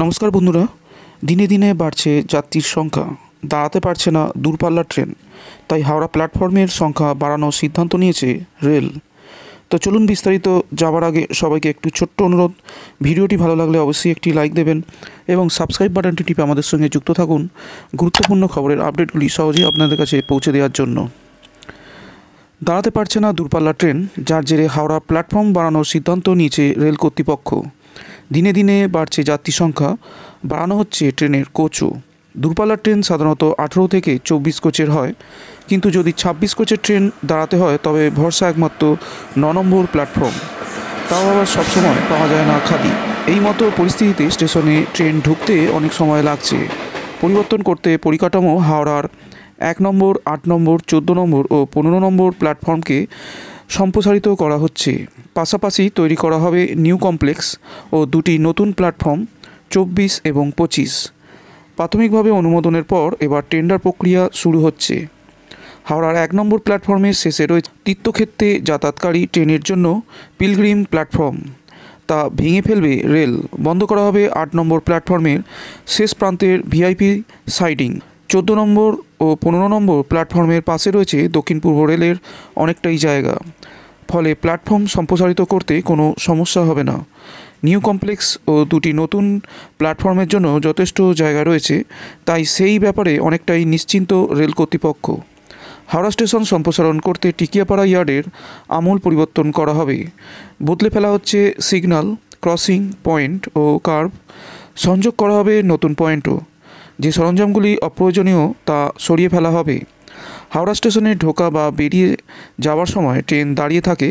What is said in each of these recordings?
নমস্কার বন্ধুরা। দিনে দিনে বাড়ছে যাত্রীর সংখ্যা, দাঁড়াতে পারছে না দূরপাল্লার ট্রেন, তাই হাওড়া প্ল্যাটফর্মের সংখ্যা বাড়ানোর সিদ্ধান্ত নিয়েছে রেল। তো চলুন বিস্তারিত যাওয়ার আগে সবাইকে একটু ছোট্ট অনুরোধ, ভিডিওটি ভালো লাগলে অবশ্যই একটি লাইক দেবেন এবং সাবস্ক্রাইব বাটনটি টিপে আমাদের সঙ্গে যুক্ত থাকুন গুরুত্বপূর্ণ খবরের আপডেটগুলি সহজেই আপনাদের কাছে পৌঁছে দেওয়ার জন্য। দাঁড়াতে পারছে না দূরপাল্লার ট্রেন, যার জেরে হাওড়া প্ল্যাটফর্ম বাড়ানোর সিদ্ধান্ত নিয়েছে রেল কর্তৃপক্ষ। দিনে দিনে বাড়ছে যাত্রী সংখ্যা, বাড়ানো হচ্ছে ট্রেনের কোচও। দূরপাল্লার ট্রেন সাধারণত 18 থেকে 24 কোচের হয়, কিন্তু যদি 26 কোচের ট্রেন দাঁড়াতে হয় তবে ভরসা একমাত্র 9 নম্বর প্ল্যাটফর্ম। তাও আবার সবসময় পাওয়া যায় না খালি। এই মতো পরিস্থিতিতে স্টেশনে ট্রেন ঢুকতে অনেক সময় লাগছে। পরিবর্তন করতে পরিকাঠামো হাওড়ার 1 নম্বর, 8 নম্বর, 14 নম্বর ও 15 নম্বর প্ল্যাটফর্মকে সম্প্রসারিত করা হচ্ছে। পাশাপাশি তৈরি করা হবে নিউ কমপ্লেক্স ও দুটি নতুন প্ল্যাটফর্ম 24 এবং 25। প্রাথমিকভাবে অনুমোদনের পর এবার টেন্ডার প্রক্রিয়া শুরু হচ্ছে। হাওড়ার 1 নম্বর প্ল্যাটফর্মের শেষে রয়েছে তীর্থক্ষেত্রে যাতায়াতকারী ট্রেনের জন্য পিলগ্রিম প্ল্যাটফর্ম, তা ভেঙে ফেলবে রেল। বন্ধ করা হবে 8 নম্বর প্ল্যাটফর্মের শেষ প্রান্তের ভিআইপি সাইডিং। 14 নম্বর ও 15 নম্বর প্ল্যাটফর্মের পাশে রয়েছে দক্ষিণ পূর্ব রেলের অনেকটাই জায়গা, ফলে প্ল্যাটফর্ম সম্প্রসারিত করতে কোনো সমস্যা হবে না। নিউ কমপ্লেক্স ও দুটি নতুন প্ল্যাটফর্মের জন্য যথেষ্ট জায়গা রয়েছে, তাই সেই ব্যাপারে অনেকটাই নিশ্চিন্ত রেল কর্তৃপক্ষ। হাওড়া স্টেশন সম্প্রসারণ করতে টিকিয়াপাড়া ইয়ার্ডের আমূল পরিবর্তন করা হবে। বদলে ফেলা হচ্ছে সিগন্যাল, ক্রসিং পয়েন্ট ও কার্ভ, সংযোগ করা হবে নতুন পয়েন্টও। যে সরঞ্জামগুলি অপ্রয়োজনীয় তা সরিয়ে ফেলা হবে। হাওড়া স্টেশনে ঢোকা বা বেরিয়ে যাওয়ার সময় ট্রেন দাঁড়িয়ে থাকে,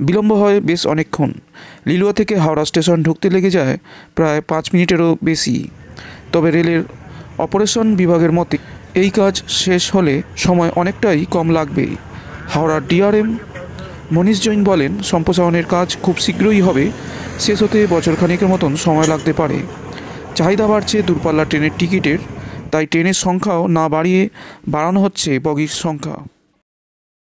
বিলম্ব হয় বেশ অনেকক্ষণ। লিলুয়া থেকে হাওড়া স্টেশন ঢুকতে লেগে যায় প্রায় 5 মিনিটেরও বেশি। তবে রেলের অপারেশন বিভাগের মতে এই কাজ শেষ হলে সময় অনেকটাই কম লাগবে। হাওড়ার ডিআরএম মনীশ জৈন বলেন, সম্প্রসারণের কাজ খুব শীঘ্রই হবে, শেষ হতে বছরখানেকের মতন সময় লাগতে পারে। চাহিদা বাড়ছে দূরপাল্লা ট্রেনের টিকিটের, তাই ট্রেনের সংখ্যাও না বাড়িয়ে বাড়ানো হচ্ছে বগির সংখ্যা।